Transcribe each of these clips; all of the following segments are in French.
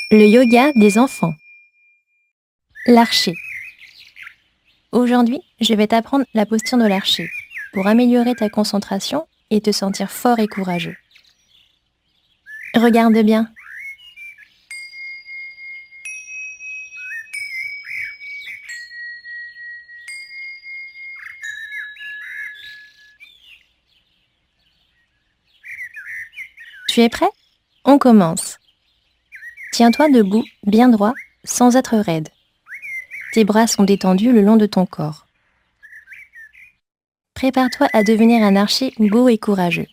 Le yoga des enfants. L'archer. Aujourd'hui, je vais t'apprendre la posture de l'archer pour améliorer ta concentration et te sentir fort et courageux. Regarde bien. Tu es prêt? On commence. Tiens-toi debout, bien droit, sans être raide. Tes bras sont détendus le long de ton corps. Prépare-toi à devenir un archer beau et courageux.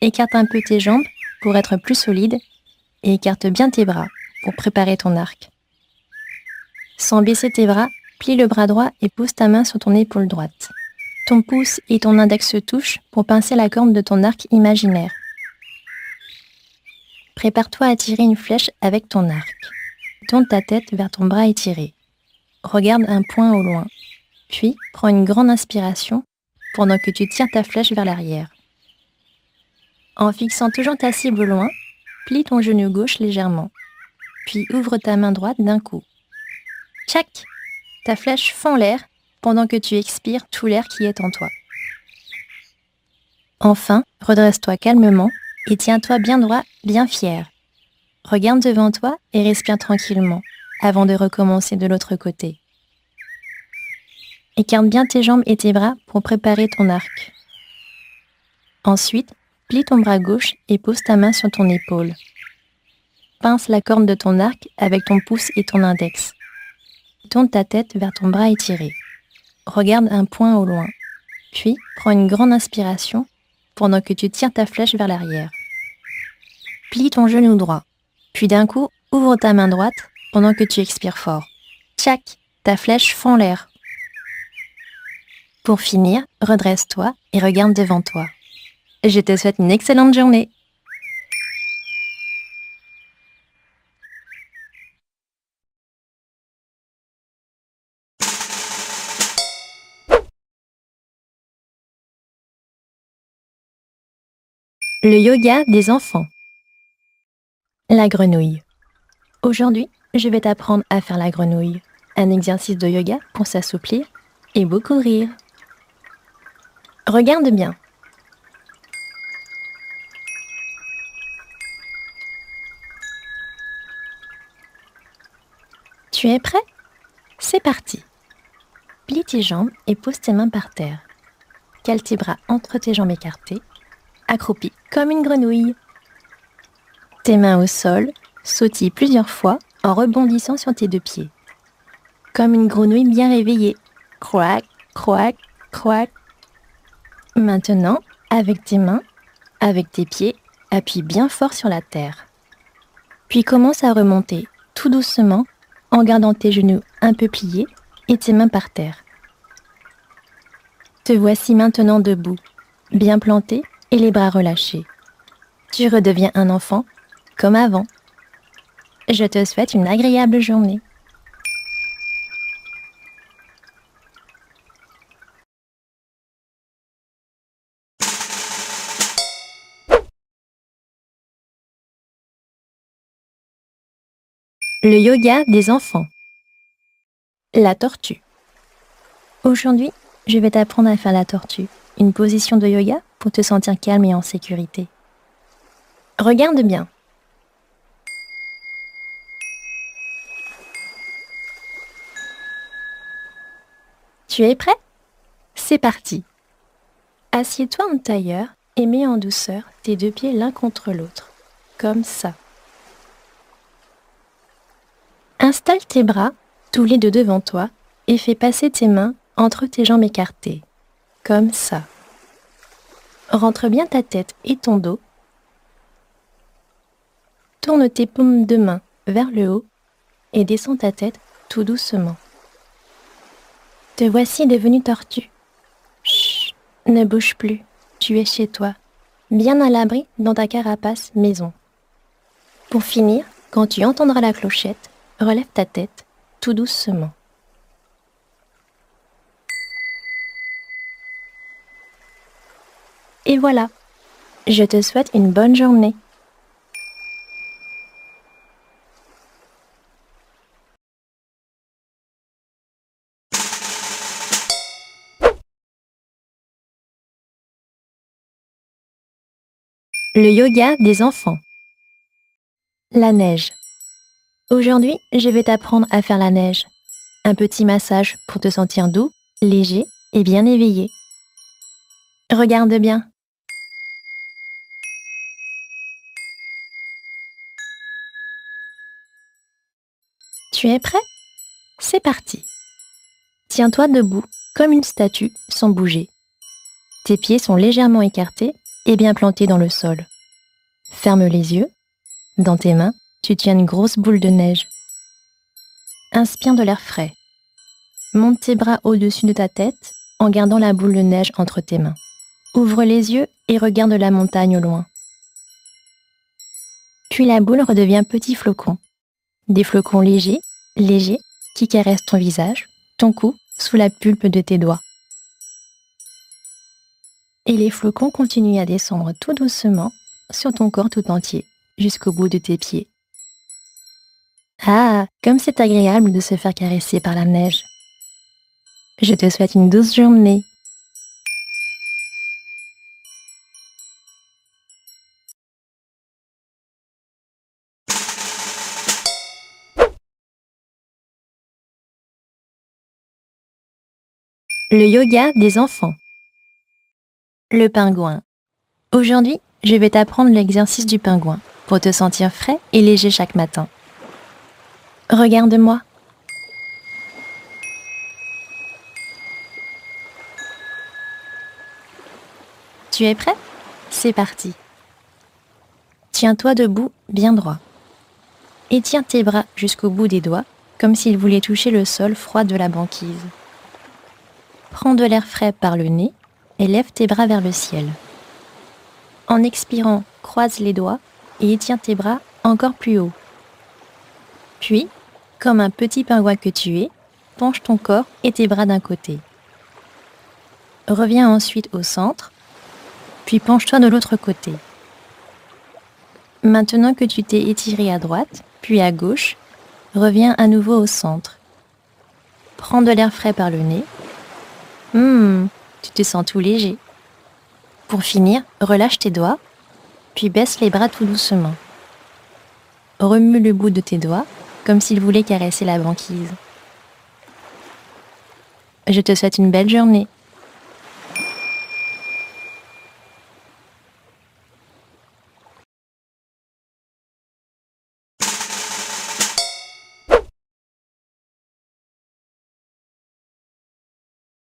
Écarte un peu tes jambes pour être plus solide et écarte bien tes bras pour préparer ton arc. Sans baisser tes bras, plie le bras droit et pose ta main sur ton épaule droite. Ton pouce et ton index se touchent pour pincer la corne de ton arc imaginaire. Prépare-toi à tirer une flèche avec ton arc. Tourne ta tête vers ton bras étiré. Regarde un point au loin. Puis, prends une grande inspiration pendant que tu tires ta flèche vers l'arrière. En fixant toujours ta cible au loin, plie ton genou gauche légèrement. Puis ouvre ta main droite d'un coup. Tchac! Ta flèche fend l'air pendant que tu expires tout l'air qui est en toi. Enfin, redresse-toi calmement et tiens-toi bien droit, bien fier. Regarde devant toi et respire tranquillement avant de recommencer de l'autre côté. Écarte bien tes jambes et tes bras pour préparer ton arc. Ensuite, plie ton bras gauche et pose ta main sur ton épaule. Pince la corne de ton arc avec ton pouce et ton index. Tourne ta tête vers ton bras étiré. Regarde un point au loin. Puis, prends une grande inspiration pendant que tu tires ta flèche vers l'arrière. Plie ton genou droit. Puis d'un coup, ouvre ta main droite pendant que tu expires fort. Tchac! Ta flèche fend l'air. Pour finir, redresse-toi et regarde devant toi. Je te souhaite une excellente journée. Le yoga des enfants. La grenouille. Aujourd'hui, je vais t'apprendre à faire la grenouille, un exercice de yoga pour s'assouplir et beaucoup rire. Regarde bien. Tu es prêt? C'est parti. Plie tes jambes et pose tes mains par terre. Cale tes bras entre tes jambes écartées. Accroupis comme une grenouille. Tes mains au sol, sautille plusieurs fois en rebondissant sur tes deux pieds. Comme une grenouille bien réveillée. Croac, croac, croac. Maintenant, avec tes mains, avec tes pieds, appuie bien fort sur la terre. Puis commence à remonter tout doucement en gardant tes genoux un peu pliés et tes mains par terre. Te voici maintenant debout, bien planté et les bras relâchés. Tu redeviens un enfant comme avant. Je te souhaite une agréable journée. Le yoga des enfants. La tortue. Aujourd'hui, je vais t'apprendre à faire la tortue, une position de yoga pour te sentir calme et en sécurité. Regarde bien. Tu es prêt? C'est parti. Assieds-toi en tailleur et mets en douceur tes deux pieds l'un contre l'autre, comme ça. Installe tes bras, tous les deux devant toi, et fais passer tes mains entre tes jambes écartées, comme ça. Rentre bien ta tête et ton dos. Tourne tes paumes de main vers le haut et descends ta tête tout doucement. Te voici devenue tortue. Chut, ne bouge plus, tu es chez toi, bien à l'abri dans ta carapace maison. Pour finir, quand tu entendras la clochette, relève ta tête tout doucement. Et voilà, je te souhaite une bonne journée. Le yoga des enfants. La neige. Aujourd'hui, je vais t'apprendre à faire la neige. Un petit massage pour te sentir doux, léger et bien éveillé. Regarde bien. Tu es prêt? C'est parti. Tiens-toi debout, comme une statue, sans bouger. Tes pieds sont légèrement écartés et bien plantés dans le sol. Ferme les yeux. Dans tes mains, tu tiens une grosse boule de neige. Inspire de l'air frais. Monte tes bras au-dessus de ta tête en gardant la boule de neige entre tes mains. Ouvre les yeux et regarde la montagne au loin. Puis la boule redevient petit flocon. Des flocons légers, qui caressent ton visage, ton cou, sous la pulpe de tes doigts. Et les flocons continuent à descendre tout doucement sur ton corps tout entier, jusqu'au bout de tes pieds. Ah, comme c'est agréable de se faire caresser par la neige. Je te souhaite une douce journée. Le yoga des enfants. Le pingouin. Aujourd'hui, je vais t'apprendre l'exercice du pingouin pour te sentir frais et léger chaque matin. Regarde-moi. Tu es prêt? C'est parti. Tiens-toi debout, bien droit. Étire tes bras jusqu'au bout des doigts, comme s'ils voulaient toucher le sol froid de la banquise. Prends de l'air frais par le nez et lève tes bras vers le ciel. En expirant, croise les doigts et étire tes bras encore plus haut. Puis, comme un petit pingouin que tu es, penche ton corps et tes bras d'un côté. Reviens ensuite au centre, puis penche-toi de l'autre côté. Maintenant que tu t'es étiré à droite, puis à gauche, reviens à nouveau au centre. Prends de l'air frais par le nez. Tu te sens tout léger. Pour finir, relâche tes doigts, puis baisse les bras tout doucement. Remue le bout de tes doigts, comme s'ils voulaient caresser la banquise. Je te souhaite une belle journée.